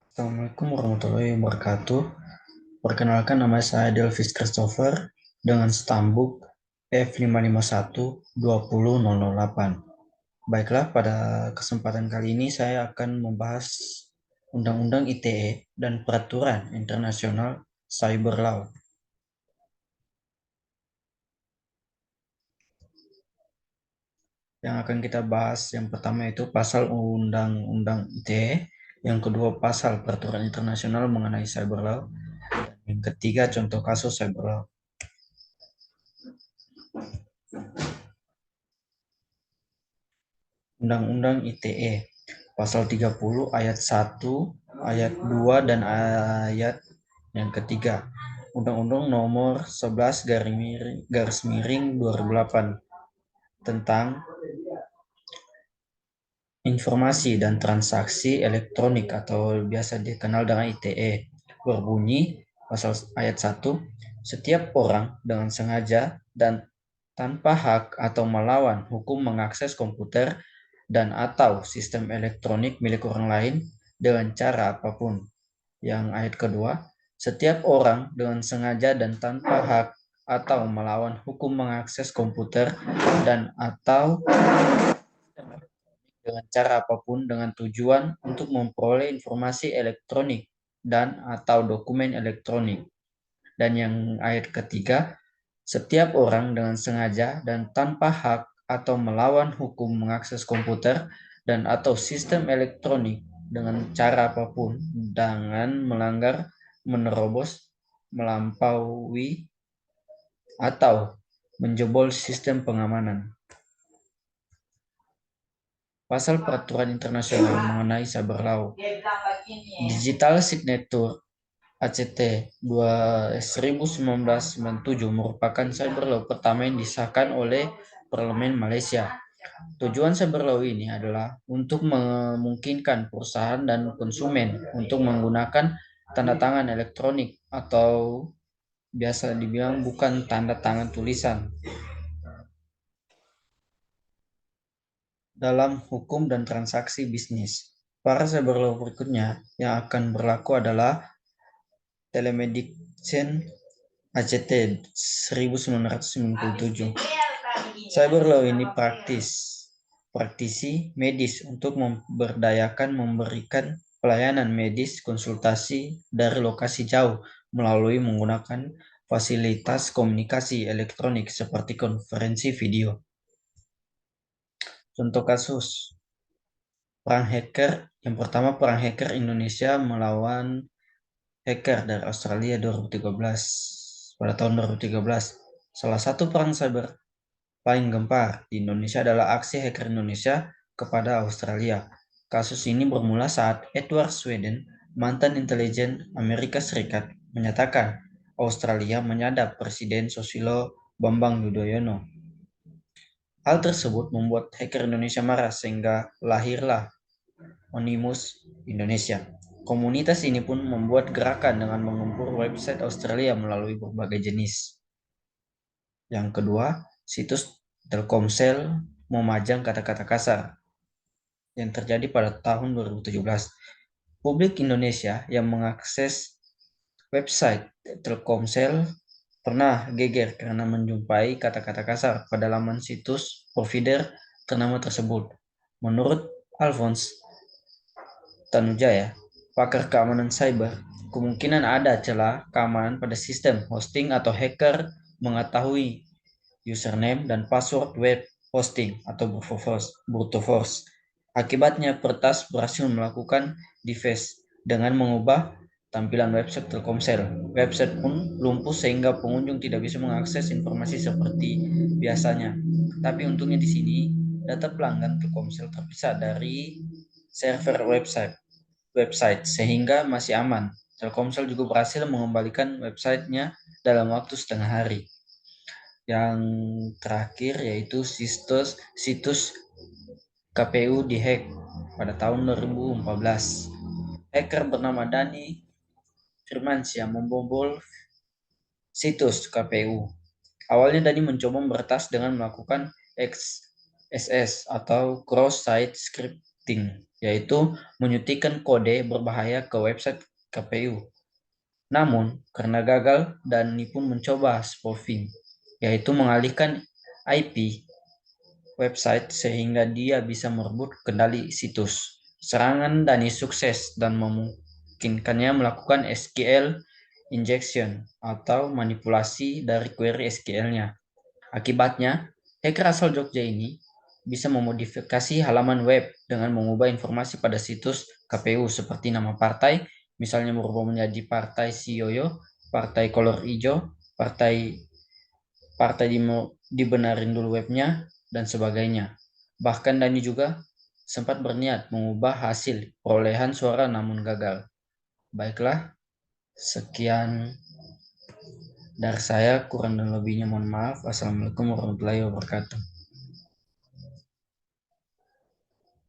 Assalamualaikum warahmatullahi wabarakatuh. Perkenalkan, nama saya Delvis Christopher dengan stambuk F551-20008. Baiklah, pada kesempatan kali ini saya akan membahas Undang-Undang ITE dan Peraturan Internasional Cyber Law. Yang akan kita bahas yang pertama itu pasal Undang-Undang ITE, yang kedua pasal Peraturan Internasional mengenai Cyber Law, dan yang ketiga contoh kasus Cyber Law. Undang-Undang ITE pasal 30 ayat 1, ayat 2 dan ayat yang ketiga. Undang-Undang nomor 11 garis miring 2008 tentang informasi dan transaksi elektronik atau biasa dikenal dengan ITE berbunyi pasal ayat 1, setiap orang dengan sengaja dan tanpa hak atau melawan hukum mengakses komputer dan atau sistem elektronik milik orang lain dengan cara apapun. Yang ayat kedua, setiap orang dengan sengaja dan tanpa hak atau melawan hukum mengakses komputer dan atau dengan cara apapun dengan tujuan untuk memperoleh informasi elektronik dan atau dokumen elektronik. Dan yang ayat ketiga, setiap orang dengan sengaja dan tanpa hak atau melawan hukum mengakses komputer dan atau sistem elektronik dengan cara apapun dengan melanggar, menerobos, melampaui, atau menjebol sistem pengamanan. Pasal Peraturan Internasional mengenai Cyber Law. Digital Signature ACT 1997 merupakan cyber law pertama yang disahkan oleh Parlemen Malaysia. Tujuan cyber law ini adalah untuk memungkinkan perusahaan dan konsumen untuk menggunakan tanda tangan elektronik atau biasa dibilang bukan tanda tangan tulisan dalam hukum dan transaksi bisnis. Para cyber law berikutnya yang akan berlaku adalah Telemedicine ACT 1997. Cyber law ini praktisi medis untuk memberdayakan memberikan pelayanan medis konsultasi dari lokasi jauh melalui menggunakan fasilitas komunikasi elektronik seperti konferensi video. Contoh kasus perang hacker. Yang pertama, perang hacker Indonesia melawan hacker dari Australia 2013. Pada tahun 2013, salah satu perang cyber paling gempar di Indonesia adalah aksi hacker Indonesia kepada Australia. Kasus ini bermula saat Edward Snowden, mantan intelijen Amerika Serikat, menyatakan Australia menyadap Presiden Susilo Bambang Yudhoyono. Hal tersebut membuat hacker Indonesia marah sehingga lahirlah Onimus Indonesia. Komunitas ini pun membuat gerakan dengan menggempur website Australia melalui berbagai jenis. Yang kedua, situs Telkomsel memajang kata-kata kasar yang terjadi pada tahun 2017. Publik Indonesia yang mengakses website Telkomsel pernah geger karena menjumpai kata-kata kasar pada laman situs provider ternama tersebut. Menurut Alphonse Tanujaya, pakar keamanan cyber, kemungkinan ada celah keamanan pada sistem hosting atau hacker mengetahui username dan password web hosting atau brute force. Akibatnya, peretas berhasil melakukan defaced dengan mengubah tampilan website Telkomsel. Website pun lumpuh sehingga pengunjung tidak bisa mengakses informasi seperti biasanya. Tapi untungnya di sini, data pelanggan Telkomsel terpisah dari server website sehingga masih aman. Telkomsel juga berhasil mengembalikan websitenya dalam waktu setengah hari. Yang terakhir yaitu situs KPU dihack pada tahun 2014. Hacker bernama Dani Firmansyah membobol situs KPU. Awalnya Dani mencoba meretas dengan melakukan XSS atau Cross Site Scripting spoofing, yaitu menyuntikkan kode berbahaya ke website KPU. Namun, karena gagal, Dani pun mencoba spoofing, yaitu mengalihkan IP website sehingga dia bisa merebut kendali situs. Serangan Dani sukses dan memungkinkannya melakukan SQL injection atau manipulasi dari query SQL-nya. Akibatnya, hacker asal Jogja ini bisa memodifikasi halaman web dengan mengubah informasi pada situs KPU seperti nama partai, misalnya merubah menjadi Partai Sioyo, Partai Kolor Hijau, Partai Partai dibenarin dulu webnya, dan sebagainya. Bahkan Dani juga sempat berniat mengubah hasil perolehan suara namun gagal. Baiklah, sekian dari saya, kurang dan lebihnya mohon maaf. Assalamualaikum warahmatullahi wabarakatuh.